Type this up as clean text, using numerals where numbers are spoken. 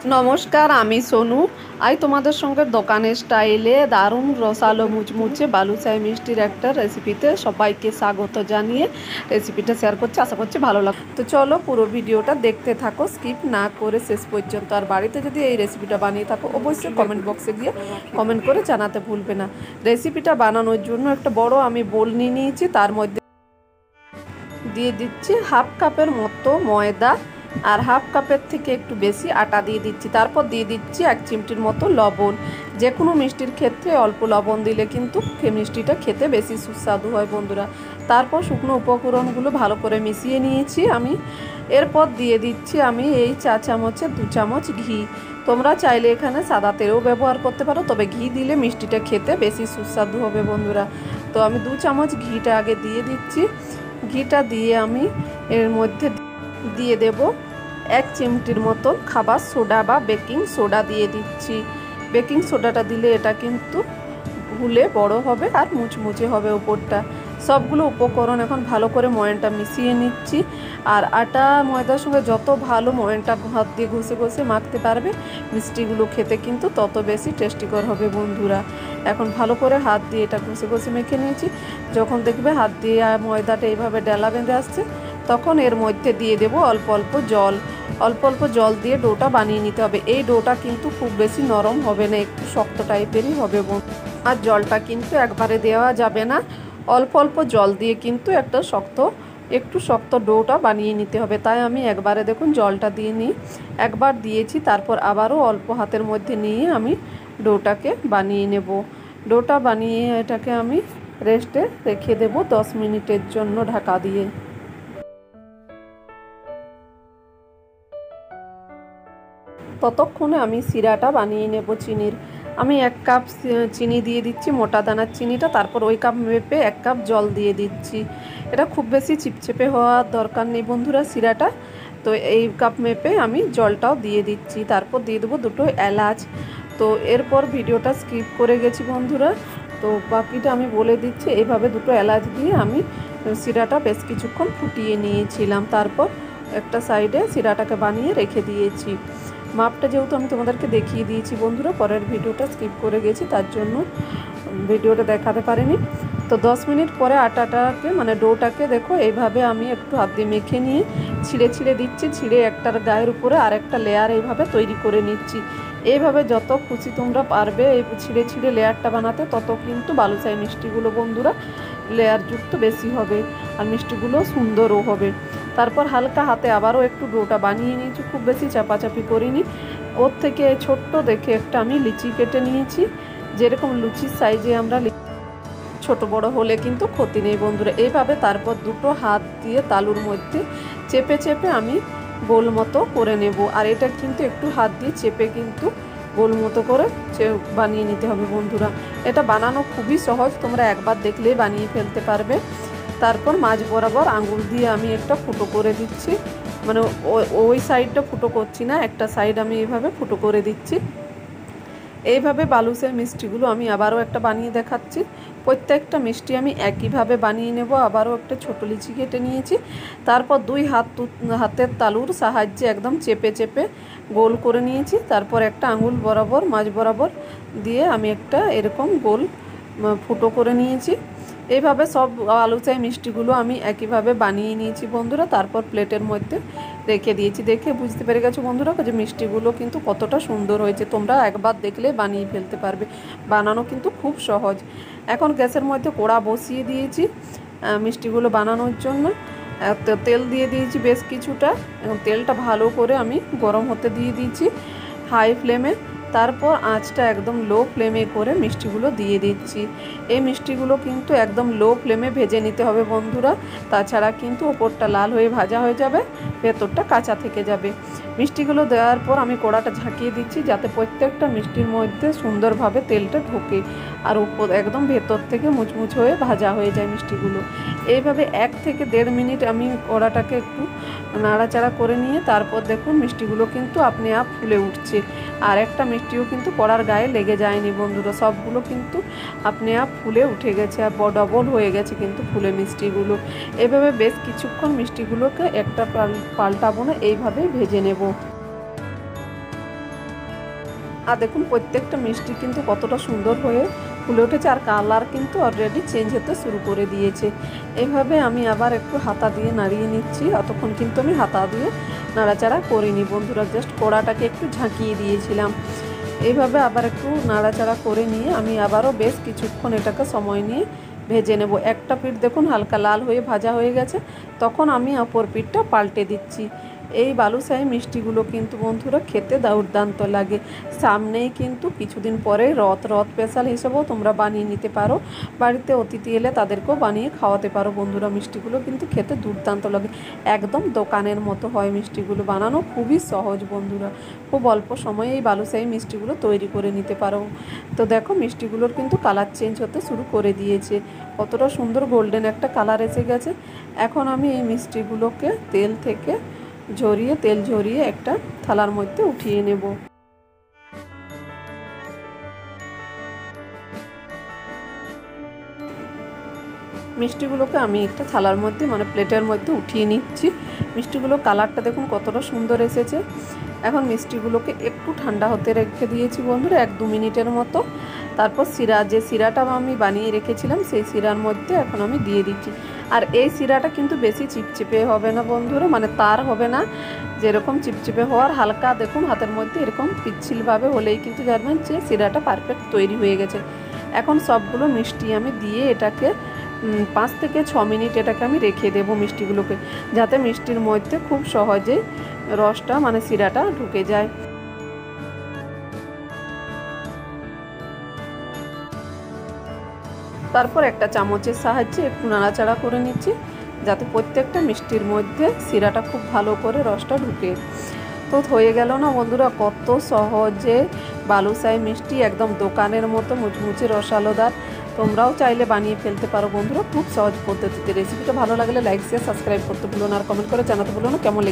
নমস্কার, আমি সোনু। আজ তোমাদের সঙ্গে দোকানের স্টাইলে দারুণ রসালো মুচমুচে বালুশাহী মিষ্টির একটা রেসিপিতে সবাইকে স্বাগত জানিয়ে রেসিপিটা শেয়ার করছি। আশা করছি ভালো লাগবে। তো চলো পুরো ভিডিওটা দেখতে থাকো, স্কিপ না করে শেষ পর্যন্ত। আর বাড়িতে যদি এই রেসিপিটা বানিয়ে থাকো অবশ্যই কমেন্ট বক্সে গিয়ে কমেন্ট করে জানাতে ভুলবে না। রেসিপিটা বানানোর জন্য একটা বড় আমি বোল নিয়ে নিয়েছি, তার মধ্যে দিয়ে দিচ্ছি হাফ কাপের মতো ময়দা আর হাফ কাপের থেকে একটু বেশি আটা দিয়ে দিচ্ছি। তারপর দিয়ে দিচ্ছি 1 চিমটির মতো লবণ। যে কোনো মিষ্টির ক্ষেত্রে অল্প লবণ দিলে কিন্তু মিষ্টিটা খেতে বেশি সুস্বাদু হয় বন্ধুরা। তারপর শুকনো উপকরণগুলো ভালো করে মিশিয়ে নিয়েছি আমি। এরপর দিয়ে দিচ্ছি আমি এই 4 চামচের 2 চামচ ঘি। তোমরা চাইলে এখানে সাদা তেলও ব্যবহার করতে পারো, তবে ঘি দিলে মিষ্টিটা খেতে বেশি সুস্বাদু হবে বন্ধুরা। তো আমি 2 চামচ ঘিটা আগে দিয়ে দিচ্ছি। ঘিটা দিয়ে আমি এর মধ্যে দিয়ে দেব 1 চিমটির মতো খাবার সোডা বা বেকিং সোডা দিয়ে দিচ্ছি। বেকিং সোডাটা দিলে এটা কিন্তু ফুলে বড় হবে আর মুচমুচে হবে উপরটা। সবগুলো উপকরণ এখন ভালো করে ময়ানটা মিশিয়ে নিচ্ছি। আর আটা ময়দার সঙ্গে যত ভালো ময়ানটা হাত দিয়ে ঘষে ঘষে মাখতে পারবে মিষ্টিগুলো খেতে কিন্তু তত বেশি টেস্টিকর হবে বন্ধুরা। এখন ভালো করে হাত দিয়ে এটা ঘষে ঘষে মেখে নিয়েছি। যখন দেখবে হাত দিয়ে ময়দাটা এইভাবে ডেলা বেঁধে আসছে, তখন এর মধ্যে দিয়ে দেব অল্প অল্প জল। অল্প অল্প জল দিয়ে ডোটা বানিয়ে নিতে হবে। এই ডোটা কিন্তু খুব বেশি নরম হবে না, একটু শক্ত টাইপেরই হবে। আর জলটা কিন্তু একবারে দেওয়া যাবে না, অল্প অল্প জল দিয়ে কিন্তু একটু শক্ত ডোটা বানিয়ে নিতে হবে। তাই আমি একবারে দেখুন জলটা দিয়ে নিই, একবার দিয়েছি, তারপর আবারও অল্প হাতের মধ্যে নিয়ে আমি ডোটাকে বানিয়ে নেব। ডোটা বানিয়ে এটাকে আমি রেস্টে রেখে দেব 10 মিনিটের জন্য ঢাকা দিয়ে। ততক্ষণে আমি সিরাটা বানিয়ে নেব চিনির। আমি 1 কাপ চিনি দিয়ে দিচ্ছি, মোটা দানার চিনিটা। তারপর ওই কাপ মেপে 1 কাপ জল দিয়ে দিচ্ছি। এটা খুব বেশি চিপচিপে হওয়ার দরকার নেই বন্ধুরা সিরাটা। তো এই কাপ মেপে আমি জলটাও দিয়ে দিচ্ছি। তারপর দিয়ে দেবো 2টো এলাচ। তো এরপর ভিডিওটা স্কিপ করে গেছি বন্ধুরা, তো বাকিটা আমি বলে দিচ্ছি। এইভাবে 2টো এলাচ দিয়ে আমি সিরাটা বেশ কিছুক্ষণ ফুটিয়ে নিয়েছিলাম। তারপর একটা সাইডে সিরাটাকে বানিয়ে রেখে দিয়েছি। মাপটা যেহেতু আমি তোমাদেরকে দেখিয়ে দিয়েছি বন্ধুরা, পরের ভিডিওটা স্কিপ করে গেছি, তার জন্য ভিডিওটা দেখাতে পারিনি। তো 10 মিনিট পরে আটাটাকে মানে ডোটাকে দেখো এইভাবে আমি একটু হাত দিয়ে মেখে নিয়ে ছিঁড়ে ছিঁড়ে দিচ্ছি। ছিঁড়ে একটার গায়ের উপরে আর একটা লেয়ার এইভাবে তৈরি করে নিচ্ছি। এইভাবে যত খুশি তোমরা পারবে এই ছিঁড়ে ছিঁড়ে লেয়ারটা বানাতে, তত কিন্তু বালুশাহী মিষ্টিগুলো বন্ধুরা লেয়ারযুক্ত বেশি হবে আর মিষ্টিগুলো সুন্দরও হবে। তারপর হালকা হাতে আবারও একটু ডোটা বানিয়ে নিয়েছি, খুব বেশি চাপাচাপি করিনি। ওর থেকে ছোট্ট দেখে একটা আমি লিচি কেটে নিয়েছি। যেরকম লুচির সাইজে আমরা ছোট বড় হলে কিন্তু ক্ষতি নেই বন্ধুরা। এইভাবে তারপর 2টো হাত দিয়ে তালুর মধ্যে চেপে চেপে আমি গোল মতো করে নেব। আর এটা কিন্তু একটু হাত দিয়ে চেপে কিন্তু গোল মতো করে বানিয়ে নিতে হবে বন্ধুরা। এটা বানানো খুবই সহজ, তোমরা একবার দেখলেই বানিয়ে ফেলতে পারবে। তারপর মাঝ বরাবর আঙুল দিয়ে আমি একটা ফুটো করে দিচ্ছি, মানে ওই সাইডটা ফুটো করছি না, একটা সাইড আমি এইভাবে ফুটো করে দিচ্ছি। এইভাবে বালুশাহী মিষ্টিগুলো আমি আবারও একটা বানিয়ে দেখাচ্ছি। প্রত্যেকটা মিষ্টি আমি একইভাবে বানিয়ে নেব। আবারও একটা ছোটো লিচি কেটে নিয়েছি। তারপর 2 হাতের তালুর সাহায্যে একদম চেপে চেপে গোল করে নিয়েছি। তারপর একটা আঙুল বরাবর মাঝ বরাবর দিয়ে আমি একটা এরকম গোল ফুটো করে নিয়েছি। এইভাবে সব বালুশাহী মিষ্টিগুলো আমি একইভাবে বানিয়ে নিয়েছি বন্ধুরা। তারপর প্লেটের মধ্যে রেখে দিয়েছি। দেখে বুঝতে পেরে গেছো বন্ধুরা যে মিষ্টিগুলো কিন্তু কতটা সুন্দর হয়েছে। তোমরা একবার দেখলে বানিয়ে ফেলতে পারবে, বানানো কিন্তু খুব সহজ। এখন গ্যাসের মধ্যে কড়া বসিয়ে দিয়েছি মিষ্টিগুলো বানানোর জন্য। তেল দিয়ে দিয়েছি বেশ কিছুটা, তেলটা ভালো করে আমি গরম হতে দিয়ে দিয়েছি হাই ফ্লেমে। তারপর আঁচটা একদম লো ফ্লেমে করে মিষ্টিগুলো দিয়ে দিচ্ছি। এই মিষ্টিগুলো কিন্তু একদম লো ফ্লেমে ভেজে নিতে হবে বন্ধুরা, তাছাড়া কিন্তু ওপরটা লাল হয়ে ভাজা হয়ে যাবে, ভেতরটা কাঁচা থেকে যাবে। মিষ্টিগুলো দেওয়ার পর আমি কড়াটা ঝাঁকিয়ে দিচ্ছি যাতে প্রত্যেকটা মিষ্টির মধ্যে সুন্দরভাবে তেলটা ঢোকে আর উপর একদম ভেতর থেকে মুচমুচ হয়ে ভাজা হয়ে যায় মিষ্টিগুলো। এইভাবে 1 থেকে 1.5 মিনিট আমি কড়াটাকে একটু নাড়াচাড়া করে নিয়ে তারপর দেখুন মিষ্টিগুলো কিন্তু আপনি আপ ফুলে উঠছে। আর একটা মিষ্টিও কিন্তু কড়ার গায়ে লেগে যায়নি বন্ধুরা, সবগুলো কিন্তু আপনি আপ ফুলে উঠে গেছে আর ডবল হয়ে গেছে কিন্তু ফুলে মিষ্টিগুলো। এভাবে বেশ কিছুক্ষণ মিষ্টিগুলোকে একটা পাল্টাবো না, এইভাবেই ভেজে নেব। আর দেখুন প্রত্যেকটা মিষ্টি কিন্তু কতটা সুন্দর হয়ে ফুলে উঠেছে, আর কালার কিন্তু অলরেডি চেঞ্জ হতে শুরু করে দিয়েছে। এইভাবে আমি আবার একটু হাতা দিয়ে নাড়িয়ে নিচ্ছি। অতক্ষণ কিন্তু আমি হাতা দিয়ে নাড়াচাড়া করিনি বন্ধুরা, জাস্ট কড়াটাকে একটু ঝাঁকিয়ে দিয়েছিলাম। এইভাবে আবার একটু নাড়াচাড়া করে নিয়ে আমি আবারও বেশ কিছুক্ষণ এটাকে সময় নিয়ে ভেজে নেব। একটা পিঠ দেখুন হালকা লাল হয়ে ভাজা হয়ে গেছে, তখন আমি অপর পিঠটা পাল্টে দিচ্ছি। এই বালুশাহী মিষ্টিগুলো কিন্তু বন্ধুরা খেতে দুর্দান্ত লাগে। সামনেই কিন্তু কিছুদিন পরে রথ স্পেশাল হিসেবেও তোমরা বানিয়ে নিতে পারো। বাড়িতে অতিথি এলে তাদেরকেও বানিয়ে খাওয়াতে পারো বন্ধুরা। মিষ্টিগুলো কিন্তু খেতে দুর্দান্ত লাগে, একদম দোকানের মতো হয়। মিষ্টিগুলো বানানো খুবই সহজ বন্ধুরা, খুব অল্প সময়ে এই বালুশাহী মিষ্টিগুলো তৈরি করে নিতে পারো। তো দেখো মিষ্টিগুলোর কিন্তু কালার চেঞ্জ হতে শুরু করে দিয়েছে, কতটা সুন্দর গোল্ডেন একটা কালার এসে গেছে। এখন আমি এই মিষ্টিগুলোকে তেল ঝরিয়ে একটা থালার মধ্যে উঠিয়ে নেব। মিষ্টিগুলোকে আমি একটা থালার মধ্যে প্লেটের মধ্যে উঠিয়ে নিচ্ছি। মিষ্টিগুলোর কালারটা দেখুন কতটা সুন্দর এসেছে। এখন মিষ্টিগুলোকে একটু ঠান্ডা হতে রেখে দিয়েছি বন্ধুরা, 1-2 মিনিটের মতো। তারপর শিরাটা আমি বানিয়ে রেখেছিলাম সেই শিরার মধ্যে এখন আমি দিয়ে দিচ্ছি। আর এই শিরাটা কিন্তু বেশি চিপচিপে হবে না বন্ধুরা, তার হবে না, যেরকম চিপচিপে হওয়ার হালকা দেখুন হাতের মধ্যে এরকম পিচ্ছিলভাবে হলেই কিন্তু জানবেন যে শিরাটা পারফেক্ট তৈরি হয়ে গেছে। এখন সবগুলো মিষ্টি আমি দিয়ে এটাকে 5 থেকে 6 মিনিট এটাকে আমি রেখে দেবো মিষ্টিগুলোকে, যাতে মিষ্টির মধ্যে খুব সহজে রসটা শিরাটা ঢুকে যায়। তারপর একটা চামচের সাহায্যে একটু নাড়াচাড়া করে নিচ্ছি, যাতে প্রত্যেকটা মিষ্টির মধ্যে শিরাটা খুব ভালো করে রসটা ঢুকে। তো হয়ে গেল না বন্ধুরা, কত সহজে বালুশাহী মিষ্টি, একদম দোকানের মতো মুচমুচে রসালোদার। তোমরাও চাইলে বানিয়ে ফেলতে পারো বন্ধুরা, খুব সহজ পদ্ধতিতে। রেসিপিটা ভালো লাগলে লাইক শেয়ার সাবস্ক্রাইব করতে ভুলো না, আর কমেন্ট করে জানাতে ভুলো না কেমন লেগেছে।